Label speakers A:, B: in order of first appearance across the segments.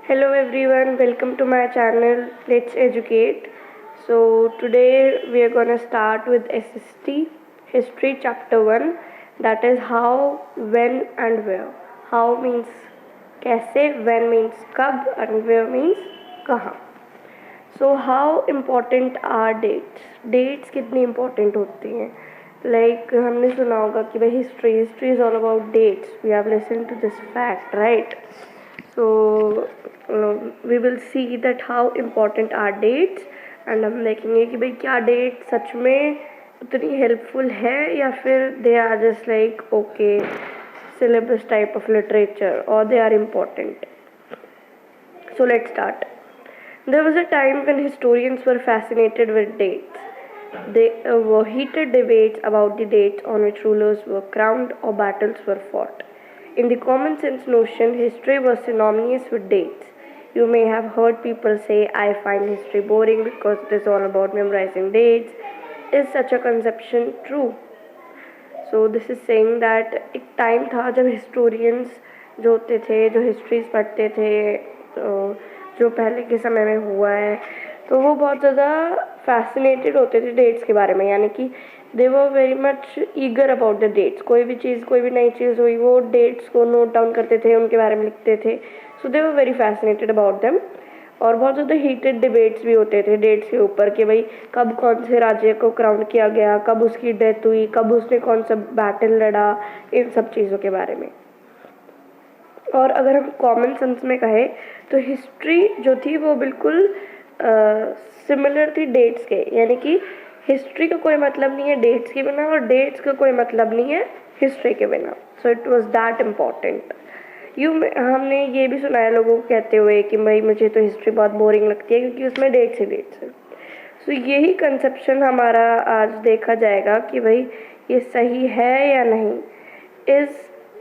A: Hello everyone, welcome to my channel Let's Educate. So today we are going to start with SST History Chapter 1, that is how, when and where. How means कैसे, when means कब and where means कहाँ. So how important are dates? Dates कितनी important होती हैं? Like हमने सुना होगा कि भाई history is all about dates. We have listened to this fact, right? So we will see that how important are dates and हम देखेंगे कि भाई क्या डेट सच में उतनी हेल्पफुल है या फिर they are just like okay syllabus type of literature or they are important. So let's start. There was a time when historians were fascinated with dates. There were heated debates about the dates on which rulers were crowned or battles were fought. In the common sense notion, history was synonymous with dates. You may have heard people say, I find history boring because it is all about memorizing dates. Is such a conception true? So this is saying that एक time था जब historians जो होते थे, जो histories पढ़ते थे, तो जो पहले के समय में हुआ है, तो वो बहुत ज़्यादा फैसिनेटेड होते थे डेट्स के बारे में. यानी कि they were very much eager about the dates. कोई भी चीज़, कोई भी नई चीज़ हुई, वो डेट्स को नोट डाउन करते थे, उनके बारे में लिखते थे. So they were very fascinated about them. और बहुत ज़्यादा हीटेड डिबेट्स भी होते थे डेट्स के ऊपर कि भाई कब कौन से राज्य को क्राउन किया गया, कब उसकी डेथ हुई, कब उसने कौन सा बैटल लड़ा, इन सब चीज़ों के बारे में. और अगर हम कॉमन सेंस में कहें तो हिस्ट्री जो थी वो बिल्कुल सिमिलर थी डेट्स के. यानी कि हिस्ट्री का कोई मतलब नहीं है डेट्स के बिना और डेट्स का कोई मतलब नहीं है हिस्ट्री के बिना. So it was that important. हमने ये भी सुना है लोगों को कहते हुए कि भाई मुझे तो हिस्ट्री बहुत बोरिंग लगती है क्योंकि उसमें डेट्स ही डेट्स है. सो यही कंसेप्शन हमारा आज देखा जाएगा कि भाई ये सही है या नहीं. Is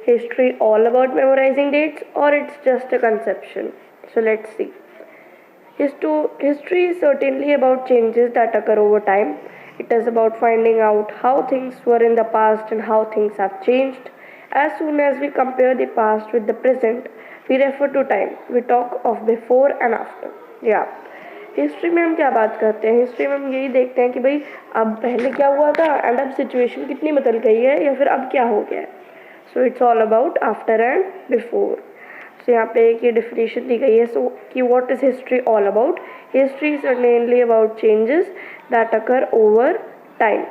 A: history all about memorizing dates or it's just a conception? So let's see. History is certainly about changes that occur over time. It is about finding out how things were in the past and how things have changed. As soon as we compare the past with the present, we refer to time. We talk of before and after. Yeah. History में हम क्या बात करते हैं? History में हम यही देखते हैं कि भाई अब पहले क्या हुआ था एंड अब सिचुएशन कितनी बदल गई है या फिर अब क्या हो गया है. So it's all about after and before. So यहाँ पे एक ये डिफिनेशन दी गई है. सो कि what is history all about? History is mainly about changes that occur over time.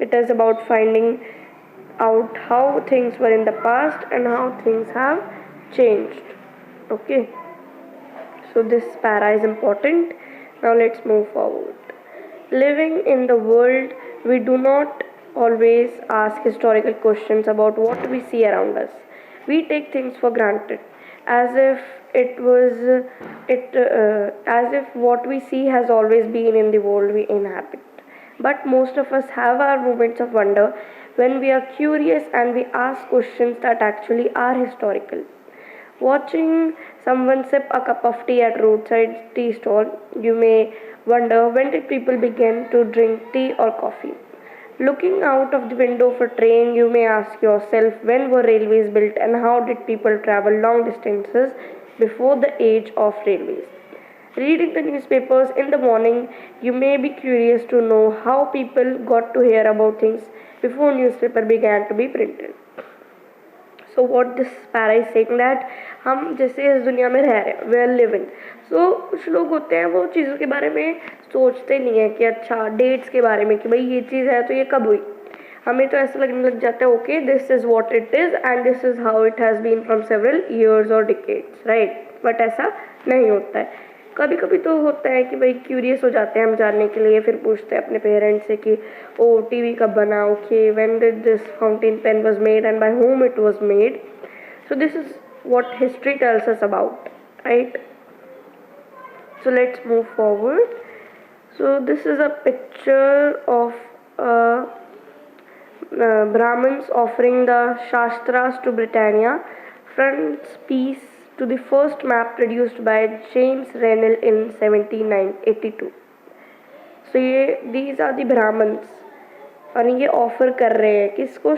A: It is about finding out how things were in the past and how things have changed. Okay, so this para is important. Now let's move forward. Living in the world, we do not always ask historical questions about what we see around us. We take things for granted as if as if what we see has always been in the world we inhabit. But most of us have our moments of wonder when we are curious and we ask questions that actually are historical. Watching someone sip a cup of tea at roadside tea stall, you may wonder when did people begin to drink tea or coffee. Looking out of the window of a train, you may ask yourself when were railways built and how did people travel long distances before the age of railways. Reading the newspapers in the morning, you may be curious to know how people got to hear about things before newspaper began to be printed. So what this para is saying that हम जैसे इस दुनिया में रह रहे हैं, we are living. So कुछ लोग होते हैं वो चीज़ों के बारे में सोचते नहीं है कि अच्छा डेट्स के बारे में कि भाई ये चीज़ है तो ये कब हुई. हमें तो ऐसा लगने लग जाता है okay this is what it is and this is how it has been from several years और डिकेड्स, राइट. बट ऐसा नहीं होता है. कभी कभी तो होता है कि भाई क्यूरियस हो जाते हैं हम जानने के लिए, फिर पूछते हैं अपने पेरेंट्स से कि ओ टीवी कब बना, okay when did this fountain pen was made and by whom it was made. So this is what history tells us about, right? So let's move forward. So this is a picture of Brahmins offering the Shastras to Britannia, frontispiece to the first map produced by James Rennell in 1782. So these are the Brahmins और ये offer कर रहे हैं किसको?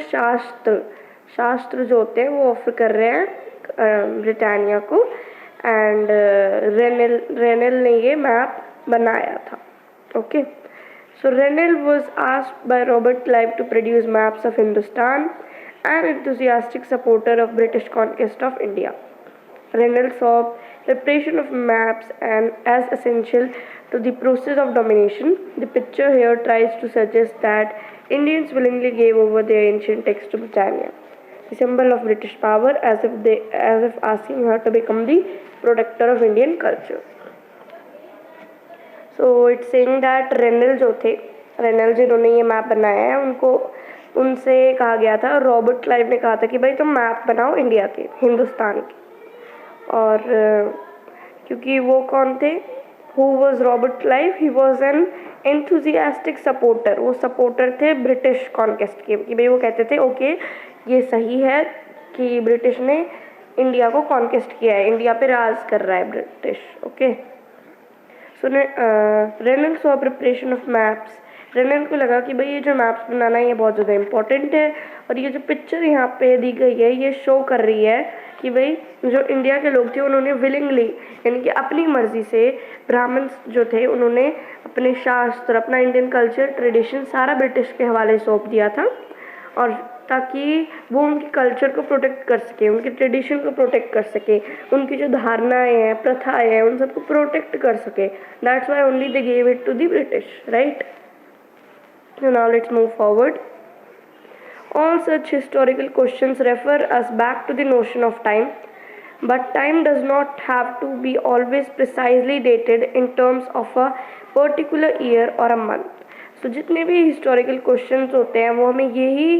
A: शास्त्र जो होते हैं वो ऑफर कर रहे हैं ब्रिटानिया को एंड रेनल ने ये मैप बनाया था. Okay, so Renal was asked by Robert Clive to produce maps of Hindustan, an enthusiastic supporter of British conquest of India. Renal saw preparation of maps and as essential to the process of domination. The picture here tries to suggest that Indians willingly gave over their ancient text to Britannia, the symbol of British power, as if asking her to become the protector of Indian culture. So it's saying that renal जिन्होंने ये map बनाया है, उनसे कहा गया था, Robert Clive ने कहा था कि भाई तुम मैप बनाओ इंडिया के, हिंदुस्तान के. और क्योंकि वो कौन थे, who was Robert Clive? He was an enthusiastic supporter. वो सपोर्टर थे ब्रिटिश कॉन्केस्ट के, कि भाई वो कहते थे ओके ये सही है कि ब्रिटिश ने इंडिया को कॉन्केस्ट किया है, इंडिया पे राज कर रहा है British. Okay, so renal saw preparation of maps. Renal को लगा कि भाई ये जो मैप्स बनाना है ये बहुत ज़्यादा इम्पॉर्टेंट है, और ये जो पिक्चर यहाँ पे दी गई है ये शो कर रही है कि भाई जो इंडिया के लोग थे उन्होंने विलिंगली, यानी कि अपनी मर्जी से, ब्राह्मण्स जो थे उन्होंने अपने शास्त्र, अपना इंडियन कल्चर, ट्रेडिशन सारा ब्रिटिश के हवाले सौंप दिया था, और ताकि वो उनके कल्चर को प्रोटेक्ट कर सके, उनके ट्रेडिशन को प्रोटेक्ट कर सके, उनकी जो धारणाएं हैं, प्रथाएं हैं, उन सबको प्रोटेक्ट कर सके. That's why only they gave it to the British, right? So now let's move forward. All such historical questions refer us back to the notion of time, but time does not have to be always precisely dated in terms of a particular year or a month. So जितने भी historical questions होते हैं वो हमें यही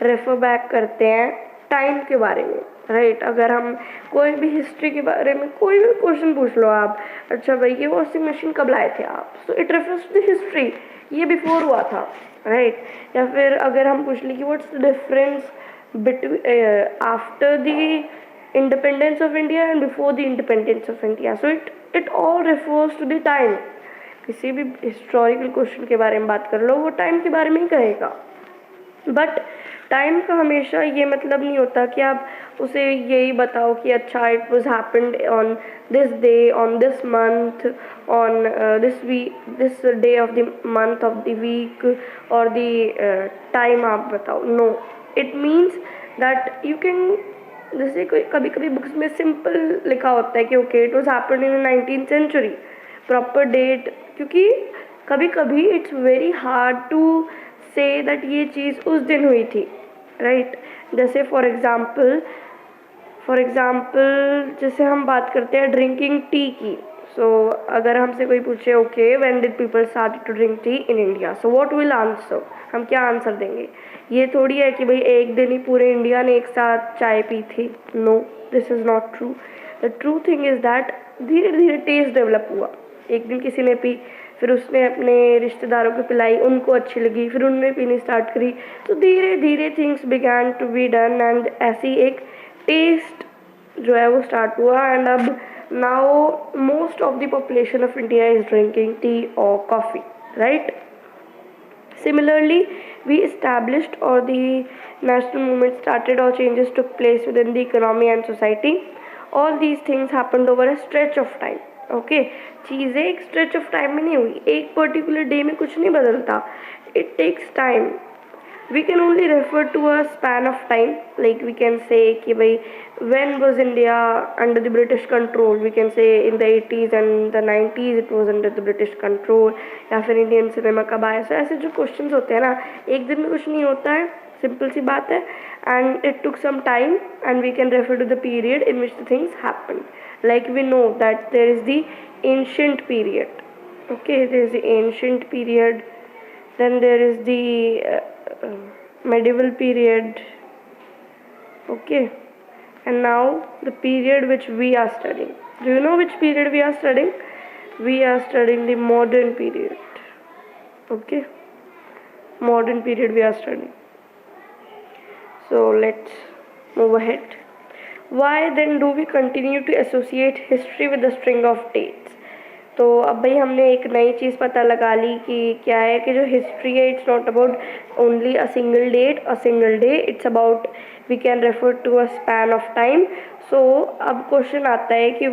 A: refer back करते हैं time के बारे में, राइट? अगर हम कोई भी हिस्ट्री के बारे में कोई भी क्वेश्चन पूछ लो आप, अच्छा भाई ये वॉशिंग मशीन कब लाए थे आप, so it refers to the history, ये बिफोर हुआ था, राइट? या फिर अगर हम पूछ लें कि what's the difference between after the independence of India and before the independence of India, so it all refers to the time. किसी भी हिस्टोरिकल क्वेश्चन के बारे में बात कर लो वो टाइम के बारे में ही कहेगा. बट टाइम का हमेशा ये मतलब नहीं होता कि आप उसे यही बताओ कि अच्छा it was happened on this day, on this month, on this week, this day of the month of the week, और द टाइम आप बताओ. No, it means that you can, जैसे कोई कभी कभी बुक्स में सिंपल लिखा होता है कि okay it was happened in 19th century, proper date, क्योंकि कभी कभी it's very hard to say that ये चीज़ उस दिन हुई थी, राइट? जैसे फॉर एग्ज़ाम्पल जैसे हम बात करते हैं ड्रिंकिंग टी की. सो अगर हमसे कोई पूछे okay when did people start to drink tea in India, so what will answer, हम क्या आंसर देंगे? ये थोड़ी है कि भाई एक दिन ही पूरे इंडिया ने एक साथ चाय पी थी. No, this is not true. The true thing is that धीरे धीरे टेस्ट डेवलप हुआ. एक दिन किसी ने पी, फिर उसने अपने रिश्तेदारों को पिलाई, उनको अच्छी लगी, फिर उन्होंने पीनी स्टार्ट करी, तो धीरे धीरे things began to be done, and ऐसी एक टेस्ट जो है वो स्टार्ट हुआ. एंड अब now most of the population of India is drinking tea और coffee, right? Similarly, we established or the national movement started or changes took place within the economy and society. All these things happened over a stretch of time. Okay, चीज़ें एक stretch of time में नहीं हुई, एक particular day में कुछ नहीं बदलता. It takes time. We can only refer to a span of time, like we can say कि भाई when was India under the British control, we can say in the 80s and the 90s it was under the British control, या फिर Indian cinema कब आया. सो ऐसे जो questions होते हैं ना, एक दिन में कुछ नहीं होता है, सिंपल सी बात है. And it took some time and we can refer to the period in which the things happened. Like we know that there is the ancient period, okay, there is the ancient period, then there is the medieval period, okay, and now the period which we are studying. Do you know which period we are studying? We are studying the modern period, okay, modern period we are studying. So let's move ahead. Why then do we continue to associate history with a string of dates? तो अब भाई हमने एक नई चीज़ पता लगा ली कि क्या है कि जो हिस्ट्री है it's not about only a single date, a single day, it's about we can refer to a span of time. So अब क्वेश्चन आता है कि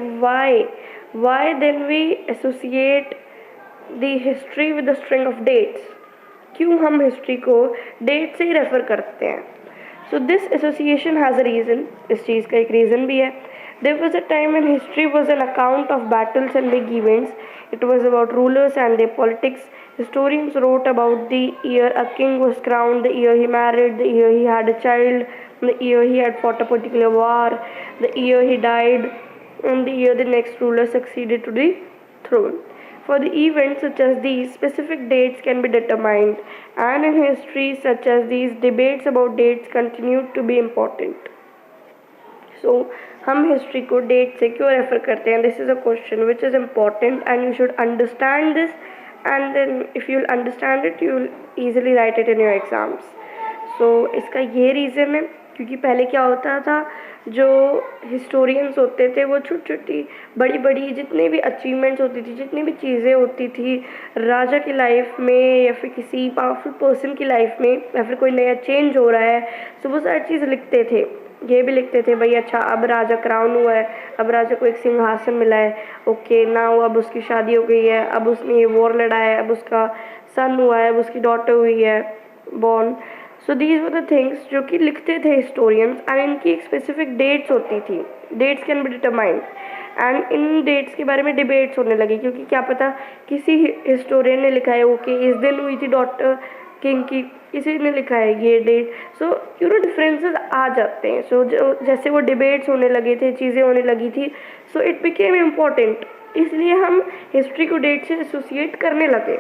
A: why then we associate the history with the string of dates. क्यों हम history को date से ही refer करते हैं? So this association has a reason, इस चीज़ का एक रीज़न भी है. There was a time when history was an account of battles and big events. It was about rulers and their politics. Historians wrote about the year a king was crowned, the year he married, the year he had a child, the year he had fought a particular war, the year he died, and the year the next ruler succeeded to the throne. For the events such as these, specific dates can be determined, and in history such as these, debates about dates continued to be important. So, हम history को date से क्यों refer करते हैं? This is a question which is important and you should understand this, and then if you will understand it you will easily write it in your exams. So इसका ये reason है क्योंकि पहले क्या होता था, जो हिस्टोरियंस होते थे वो छोटी छोटी बड़ी बड़ी जितनी भी अचीवमेंट्स होती थी, जितनी भी चीज़ें होती थी राजा की लाइफ में या फिर किसी पावरफुल पर्सन की लाइफ में, या फिर कोई नया चेंज हो रहा है, तो वो सारी चीज़ लिखते थे. ये भी लिखते थे भाई अच्छा अब राजा क्राउन हुआ है, अब राजा को एक सिंहासन मिला है, ओके नाउ अब उसकी शादी हो गई है, अब उसने ये वॉर लड़ा है, अब उसका सन हुआ है, अब उसकी डॉटर हुई है born. So these were the things जो कि लिखते थे हिस्टोरियंस, एंड इनकी एक स्पेसिफिक डेट्स होती थी. Dates can be determined, and इन डेट्स के बारे में डिबेट्स होने लगी क्योंकि क्या पता किसी हिस्टोरियन ने लिखा है ओके इस दिन हुई थी डॉटर किंग की, किसी ने लिखा है ये date. So you know differences आ जाते हैं. सो जैसे वो डिबेट्स होने लगे थे, चीज़ें होने लगी थी, सो इट बिकेम इम्पॉर्टेंट. इसलिए हम हिस्ट्री को डेट से एसोसिएट करने लगे.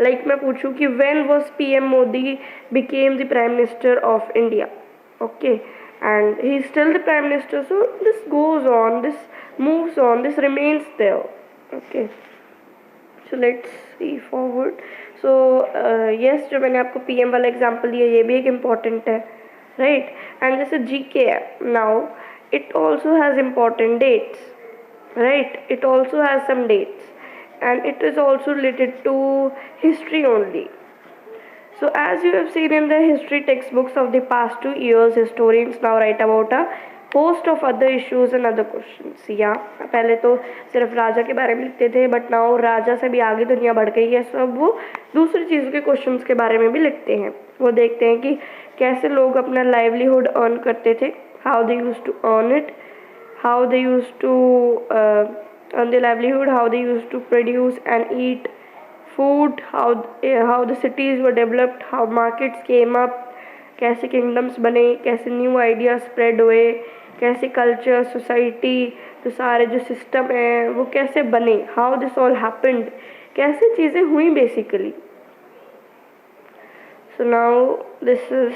A: लाइक मैं पूछूं कि when was PM Modi became the prime minister of India, okay, and he is still the prime minister, so this goes on, this moves on, this remains there. Okay, so let's see forward. So yes, जो मैंने आपको PM वाला example दिया ये भी एक important है, right. And जैसे जीके है, now it also has important dates, right, it also has some dates, and it is also related to history only. So as you have seen in the history textbooks of the past 2 years, historians now write about a host of other issues and other questions. या पहले तो सिर्फ राजा के बारे में लिखते थे, but now राजा से भी आगे दुनिया बढ़ गई है, सब वो दूसरी चीज़ों के क्वेश्चंस के बारे में भी लिखते हैं. वो देखते हैं कि कैसे लोग अपना लाइवलीहुड अर्न करते थे, how they use to earn it, how they used to earn their livelihood, how they used to produce and eat food, how the cities were developed, how markets came up, कैसे kingdoms बने, कैसे new ideas spread हुए, कैसे culture, society, तो सारे जो system है वो कैसे बने, how this all happened, कैसे चीज़ें हुई basically. So now this is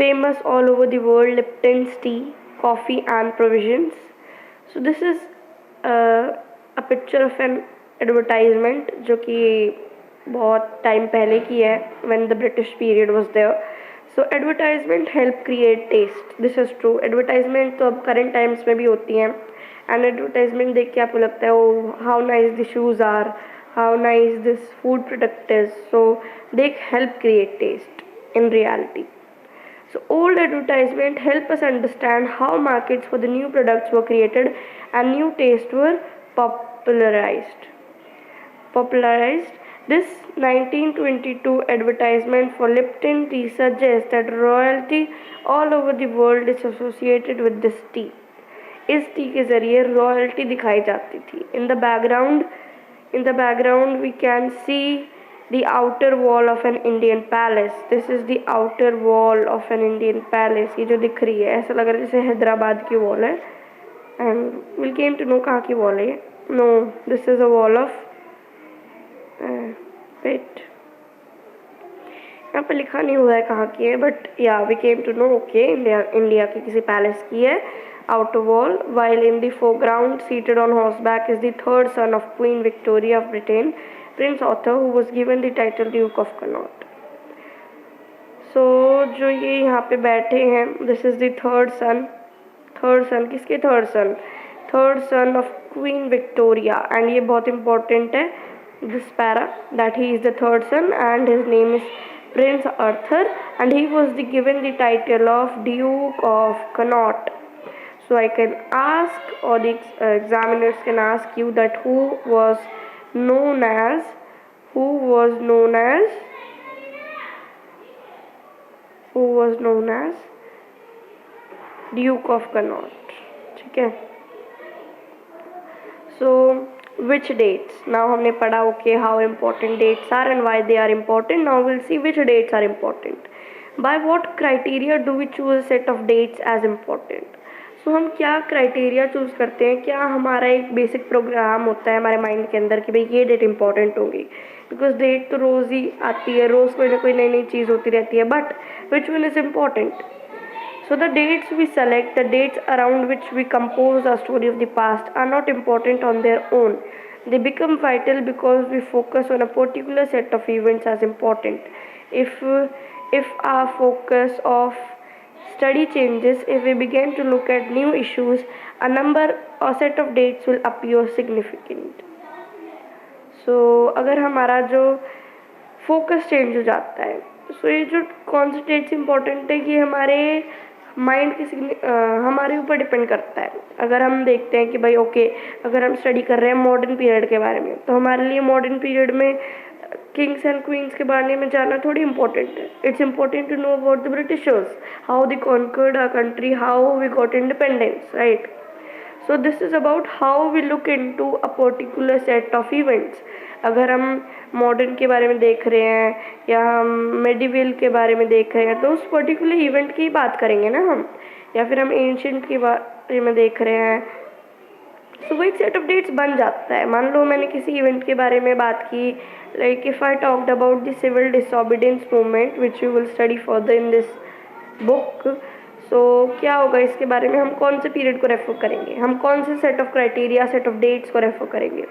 A: famous all over the world, Lipton's tea, coffee and provisions. So this is a picture of an advertisement जो कि बहुत टाइम पहले की है, when the British period was there. So advertisement help create taste. This is true. Advertisement तो अब current times में भी होती हैं, and advertisement देख के आपको लगता है oh how nice the shoes are, how nice this food product is. So they help create taste in reality. So old advertisement help us understand how markets for the new products were created and new tastes were popularized. This 1922 advertisement for Lipton tea suggests that royalty all over the world is associated with this tea. इस T के ज़रिए royalty दिखाई जाती थी. In the background we can see the outer wall of an Indian palace. This is the outer wall of an Indian palace. ये जो दिख रही है ऐसा लग रहा है जैसे हैदराबाद की वॉल है, and we came to know कहाँ की वॉल है. No, this is a wall of wait, यहाँ पर लिखा नहीं हुआ है कहाँ की है, but yeah, we came to know okay India के किसी पैलेस की है. Outer wall, while in the foreground seated on horseback is the third son of Queen Victoria of Britain, Prince Arthur, who was given the title Duke of Connaught. So जो ये यहाँ पे बैठे हैं, this is the third son किसके third son of Queen Victoria, and ये बहुत important है this para, that he is the third son and his name is Prince Arthur, and he was given the title of Duke of Connaught. So I can ask, or the examiners can ask you that known as who was known as who was known as Duke of Connaught. ठीक है. So which dates? Now हमने पढ़ा okay how important dates are and why they are important. Now we'll see which dates are important. By what criteria do we choose a set of dates as important? So हम क्या criteria choose करते हैं? क्या हमारा एक basic programme होता है हमारे माइंड के अंदर कि भाई ये डेट इंपॉर्टेंट होगी? बिकॉज डेट तो रोज़ ही आती है, रोज़ कोई ना कोई नई नई चीज़ होती रहती है, but which one is important? So the dates we select, the dates around which we compose our story of the past, are not important on their own. They become vital because we focus on a particular set of events as important. If our focus of study changes, if we begin to look at new issues, a number or set of dates will appear significant. So अगर हमारा जो focus change हो जाता है, सो ये जो कौन से डेट्स इंपॉर्टेंट है कि हमारे माइंड हमारे ऊपर डिपेंड करता है. अगर हम देखते हैं कि भाई ओके अगर हम स्टडी कर रहे हैं मॉडर्न पीरियड के बारे में, तो हमारे लिए मॉडर्न पीरियड में किंग्स एंड क्वींस के बारे में जानना थोड़ी इंपॉर्टेंट है. It's important to know about the Britishers, how they conquered our country, how we got independence, right? So this is about how we look into a particular set of events. अगर हम modern के बारे में देख रहे हैं या हम मेडिवल के बारे में देख रहे हैं तो उस पर्टिकुलर इवेंट की बात करेंगे ना हम, या फिर हम एंशियंट के बारे में देख रहे हैं. तो वो एक सेट ऑफ डेट्स बन जाता है. मान लो मैंने किसी इवेंट के बारे में बात की, like if I talked about the civil disobedience movement which you will study further in this book. So क्या होगा इसके बारे में, हम कौन से पीरियड को रेफर करेंगे, हम कौन से set of criteria, set of dates को रेफर करेंगे.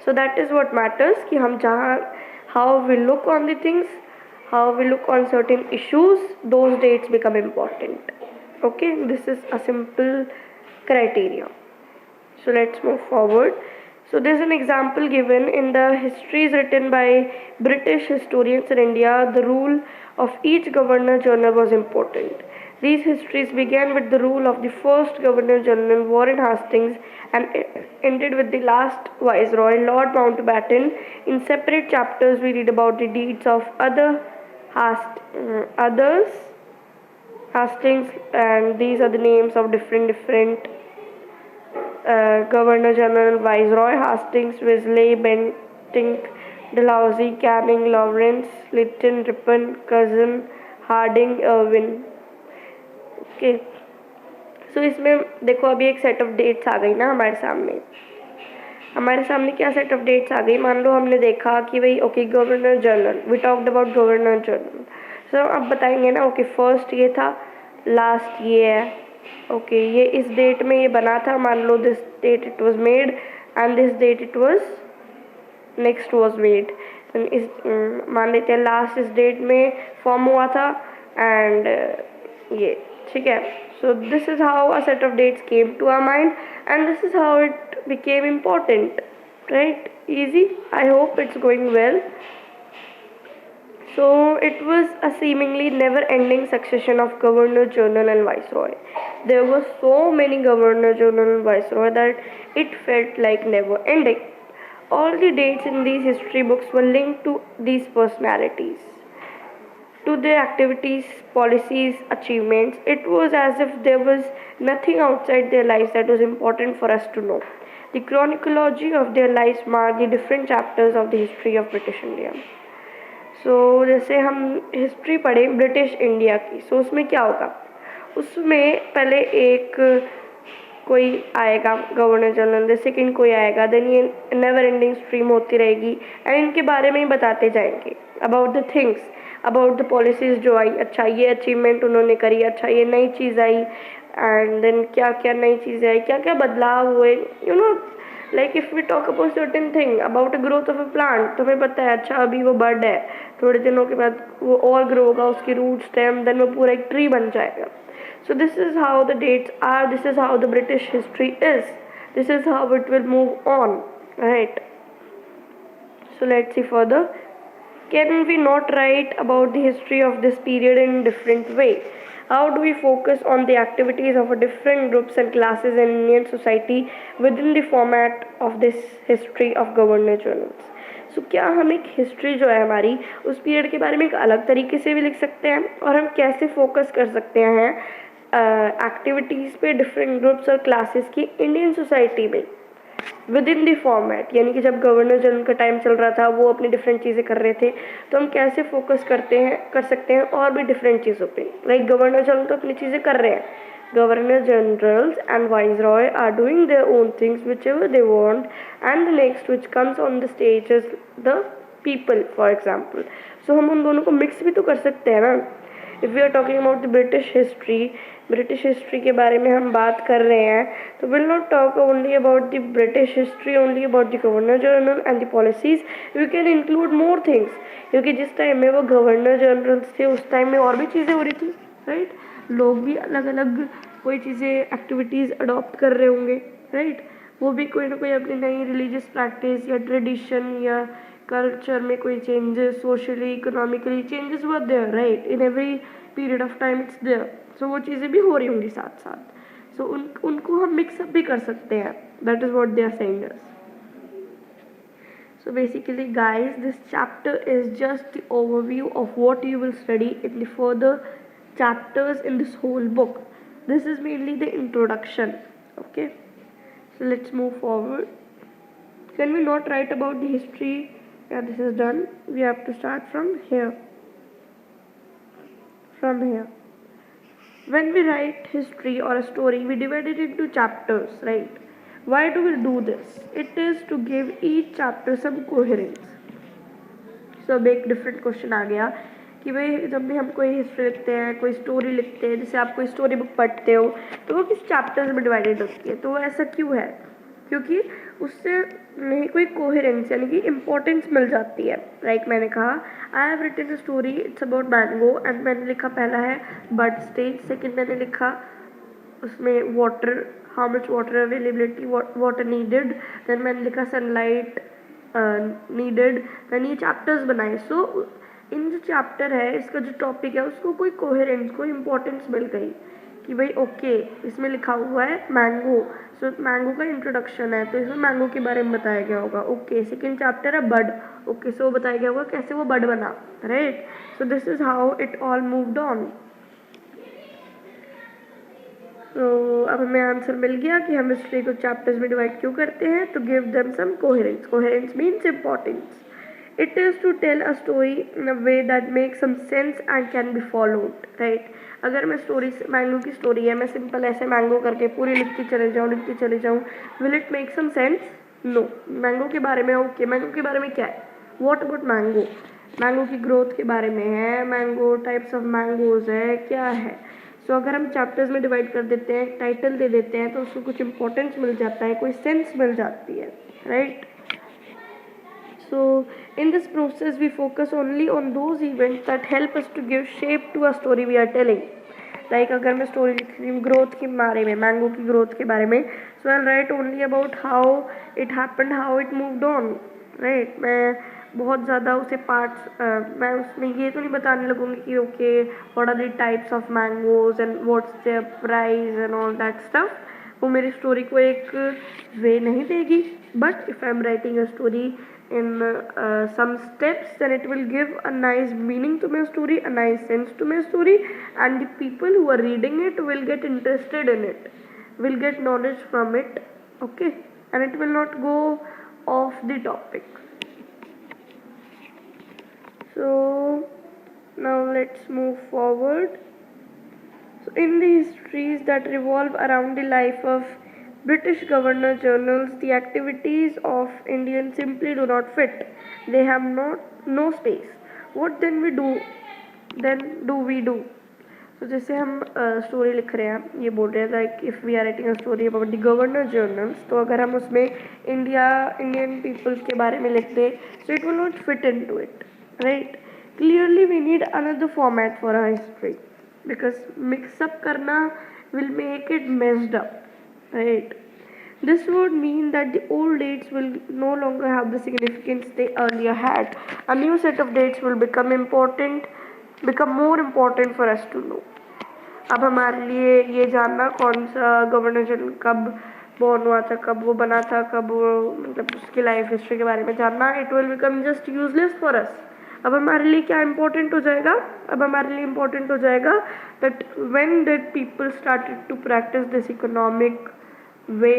A: So that is what matters कि हम जहाँ how we look on the things, how we look on certain issues, those dates become important. Okay, this is a simple criteria. So let's move forward. So there's an example given in the histories written by British historians in India. The rule of each governor general was important. These histories began with the rule of the first Governor General Warren Hastings and ended with the last Viceroy Lord Mountbatten. In separate chapters, we read about the deeds of others Hastings, and these are the names of different Governor General: Viceroy Hastings, Wesley, Bentinck, Dalhousie, Canning, Lawrence, Lytton, Ripon, Curzon, Harding, Irwin. Okay, so इसमें देखो अभी एक set of dates आ गई ना हमारे सामने क्या set of dates आ गई. मान लो हमने देखा कि भाई okay governor general, we talked about governor general. So अब बताएंगे ना ओके फर्स्ट ये था, लास्ट ये है, ओके ये इस डेट में ये बना था, मान लो this date it was made and this date it was next was made. इस मान लेते हैं लास्ट इस डेट में फॉर्म हुआ था एंड ये ठीक है. So this is how a set of dates came to our mind and this is how it became important, right? easy, I hope it's going well. So it was a seemingly never-ending succession of Governor General and Viceroy. There were so many Governor General and Viceroy that it felt like never ending. All the dates in these history books were linked to these personalities, to their activities, policies, achievements. It was as if there was nothing outside their lives that was important for us to know. The chronology of their lives marked the different chapters of the history of British India. So जैसे हम history पढ़ें British India की, सो उसमें क्या होगा, उसमें पहले एक कोई आएगा गवर्नर जनरल, द सेकेंड कोई आएगा, देन ये नेवर एंडिंग स्ट्रीम होती रहेगी एंड इनके बारे में ही बताते जाएंगे about the things, about the policies जो आई. अच्छा ये अचीवमेंट उन्होंने करी, अच्छा ये नई चीज़ आई एंड देन क्या क्या नई चीज़ें आई, क्या क्या बदलाव हुए. You know like if we talk about certain thing about growth of a plant, तो हमें पता है अच्छा अभी वो बर्ड है, थोड़े दिनों के बाद वो और ग्रो होगा, उसकी रूट स्टेम, देन वो पूरा एक ट्री बन जाएगा. So this is how the dates are, this is how the British history is, this is how it will move on, right? So let's see further. can we not write about the history of this period in different way? How do we focus on the activities of a different groups and classes in Indian society within the format of this history of governor journals? क्या हम एक history जो है हमारी उस period के बारे में एक अलग तरीके से भी लिख सकते हैं, और हम कैसे फोकस कर सकते हैं एक्टिविटीज़ पे डिफरेंट ग्रुप्स और क्लासेस की इंडियन सोसाइटी में विद इन दी फॉर्मेट, यानी कि जब गवर्नर जनरल का टाइम चल रहा था वो अपनी डिफरेंट चीज़ें कर रहे थे, तो हम कैसे फोकस कर सकते हैं और भी डिफरेंट चीज़ों पे. लाइक गवर्नर जनरल तो अपनी चीज़ें कर रहे हैं, governor generals and viceroy are doing their own things whichever they want, and the next which comes on the stage is the people, for example. So हम उन दोनों को मिक्स भी तो कर सकते हैं ना. If we are talking about the British history के बारे में हम बात कर रहे हैं, तो will not talk only about the British history, only about the governor general and the policies. We can include more things, क्योंकि जिस टाइम में वो गवर्नर जनरल्स थे उस टाइम में और भी चीज़ें हो रही थी, राइट. लोग भी अलग अलग कोई चीज़ें एक्टिविटीज़ अडॉप्ट कर रहे होंगे, राइट. वो भी कोई ना कोई अपनी नई रिलीजियस प्रैक्टिस या ट्रेडिशन या कल्चर में कोई चेंजेस, सोशली इकोनॉमिकली चेंजेस हुआ there, right. In every period of time it's there. So वो चीज़ें भी हो रही होंगी साथ साथ. सो उनको हम मिक्सअप भी कर सकते हैं. That is what they are saying us. So basically guys, this chapter is just the overview of what you will study in the further chapters in this whole book. This is mainly the introduction. Okay, so let's move forward. Can we not write about the history? Yeah, this is done. We have to start from here. When we write history or a story, we divide it into chapters, right? Why do we do this? It is to give each chapter some coherence. So एक different question आ गया कि भाई जब भी हम कोई history लिखते हैं, कोई स्टोरी लिखते हैं, जैसे आप कोई स्टोरी बुक पढ़ते हो तो वो किस चैप्टर्स में डिवाइडेड होती है. तो वो ऐसा क्यों है? क्योंकि उससे नहीं कोई कोहेरेंस यानी कि इम्पोर्टेंस मिल जाती है. लाइक मैंने कहा I have written a story, it's about mango, and मैंने लिखा पहला है बर्ड स्टेज, सेकेंड मैंने लिखा उसमें water, how much water availability, water needed, then मैंने लिखा sunlight needed, then ये chapters बनाए. So इन जो चैप्टर है इसका जो टॉपिक है उसको कोई कोहेरेंस, कोई इम्पोर्टेंस मिल गई कि भाई ओके इसमें लिखा हुआ है मैंगो, सो मैंगो का इंट्रोडक्शन है तो इसमें मैंगो के बारे में बताया गया होगा. ओके, सेकेंड चैप्टर है बर्ड, ओके सो बताया गया होगा कैसे वो बर्ड बना, right. So this is how it all moved on. तो अब हमें आंसर मिल गया कि हम हिस्ट्री को चैप्टर्स में डिवाइड क्यों करते हैं. तो give them some coherence. Coherence means importance. It is to tell a story in a way that make some sense and can be followed, right. अगर मैं स्टोरी, मैंगो की स्टोरी है, मैं सिंपल ऐसे मैंगो करके पूरी लिखती चले जाऊँ, will it make some sense? No. Mango के बारे में ओके, मैंगो के बारे में क्या है, व्हाट अबाउट मैंगो, मैंगो की ग्रोथ के बारे में है, मैंगो टाइप्स ऑफ मैंगोज है, क्या है. सो अगर हम चैप्टर्स में डिवाइड कर देते हैं, टाइटल दे देते हैं, तो उसको कुछ इंपॉर्टेंस मिल जाता है, कोई सेंस मिल जाती है, right. So in this process we focus only on those events that help us to give shape to a story we are telling. Like अगर मैं स्टोरी लिख रही हूँ ग्रोथ के बारे में, मैंगो की ग्रोथ के बारे में, so I write only about how it happened, how it moved on, right. मैं बहुत ज़्यादा उसे पार्ट्स मैं उसमें ये तो नहीं बताने लगूँगी कि okay what are the types of mangoes and what's their price and all that stuff. वो मेरी स्टोरी को एक वे नहीं देगी. But if I am writing a story in some steps, then it will give a nice meaning to my story, a nice sense to my story, and the people who are reading it will get interested in it, will get knowledge from it, okay, and it will not go off the topic. So now let's move forward. So in the histories that revolve around the life of British governor generals, the activities of Indians simply do not fit. They have no space. What then we do? So जैसे हम story लिख रहे हैं, ये बोल रहे हैं like if we are writing a story about the governor generals, तो अगर हम उसमें इंडियन पीपल्स के बारे में लिख दें, so it will not fit in to it, right. Clearly we need another format for our history, because mix up करना will make it messed up, right. This would mean that the old dates will no longer have the significance they earlier had. A new set of dates will become more important for us to know. अब हमारे लिए ये जानना कौन सा governor general कब born हुआ था, कब वो बना था, कब वो मतलब उसकी लाइफ हिस्ट्री के बारे में जानना, it will become just useless for us. अब हमारे लिए क्या इम्पोर्टेंट हो जाएगा? अब हमारे लिए इम्पोर्टेंट हो जाएगा that when did people started to practice this economic way,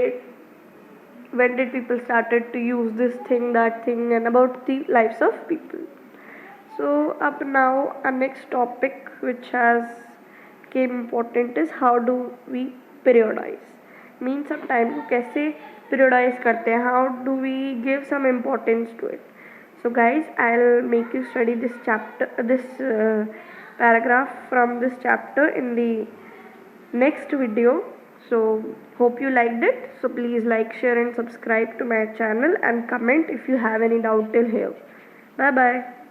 A: when did people started to use this thing, that thing, and about the lives of people. So up now our next topic which has came important is how do we periodize. Means some time को कैसे periodize करते हैं, how do we give some importance to it. So guys, I'll make you study this chapter, this paragraph from this chapter in the next video. So hope you liked it. So please like, share and subscribe to my channel and comment if you have any doubt till here. Bye bye.